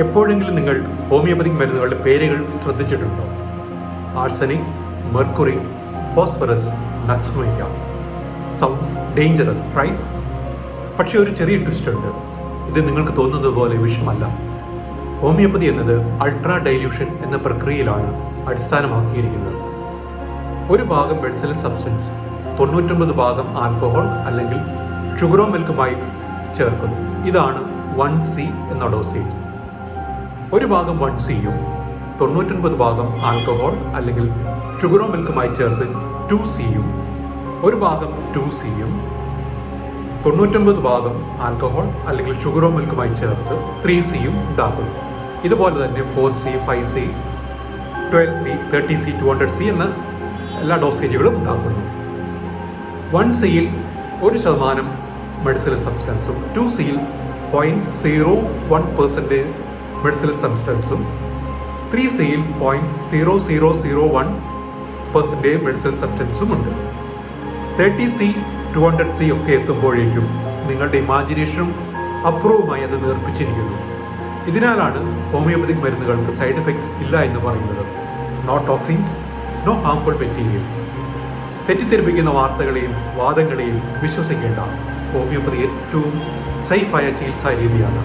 എപ്പോഴെങ്കിലും നിങ്ങൾ ഹോമിയോപ്പതിക് മരുന്നുകളുടെ പേരുകൾ ശ്രദ്ധിച്ചിട്ടുണ്ടോ? ആർസനിക്, മെർക്കുറി, ഫോസ്ഫറസ്, നക്സ്മോയിക്ക. Sounds dangerous, right? പക്ഷേ ഒരു ചെറിയ ട്വിസ്റ്റ് ഉണ്ട്. ഇത് നിങ്ങൾക്ക് തോന്നുന്നത് പോലെ വിഷമല്ല. ഹോമിയോപ്പതി എന്നത് അൾട്രാ ഡൈല്യൂഷൻ എന്ന പ്രക്രിയയിലാണ് അടിസ്ഥാനമാക്കിയിരിക്കുന്നത്. ഒരു ഭാഗം മെഡിസിനൽ സബ്സ്റ്റൻസ് 99 ഭാഗം ആൽക്കഹോൾ അല്ലെങ്കിൽ ഷുഗറോ മിൽക്കുമായി ചേർക്കുന്നു. ഇതാണ് 1C എന്ന ഡോസേജ്. ഒരു ഭാഗം 1Cയും 99 ഭാഗം ആൽക്കഹോൾ അല്ലെങ്കിൽ ഷുഗറോ മിൽക്കുമായി ചേർത്ത് 2Cയും, ഒരു ഭാഗം 2Cയും 99 ഭാഗം ആൽക്കഹോൾ അല്ലെങ്കിൽ ഷുഗറോ മിൽക്കുമായി ചേർത്ത് 3Cയും ഉണ്ടാക്കുന്നു. ഇതുപോലെ തന്നെ 4C, 5C, 12C, 30C, 200C എന്ന എല്ലാ ഡോസേജുകളും ഉണ്ടാക്കുന്നു. 1Cയിൽ 1% മെഡിസിനൽ സബ്സ്റ്റൻസും 2Cയിൽ 0.01% മെഡിസിനൽ സബ്സ്റ്റൻസും 3Cയിൽ 0.0001% മെഡിസിനൽ സബ്സ്റ്റൻസും ഉണ്ട്. 30C, 200C ഒക്കെ എത്തുമ്പോഴേക്കും നിങ്ങളുടെ ഇമാജിനേഷനും അപ്പുറവുമായി അത് നേർപ്പിച്ചിരിക്കുന്നു. ഇതിനാലാണ് ഹോമിയോപ്പതിക് മരുന്നുകൾക്ക് സൈഡ് എഫക്ട്സ് ഇല്ല എന്ന് പറയുന്നത്. No toxins, no harmful materials. തെറ്റിദ്ധരിപ്പിക്കുന്ന വാർത്തകളെയും വാദങ്ങളെയും വിശ്വസിക്കേണ്ട. ഹോമിയോപ്പതി ഏറ്റവും സേഫായ ചികിത്സാ രീതിയാണ്.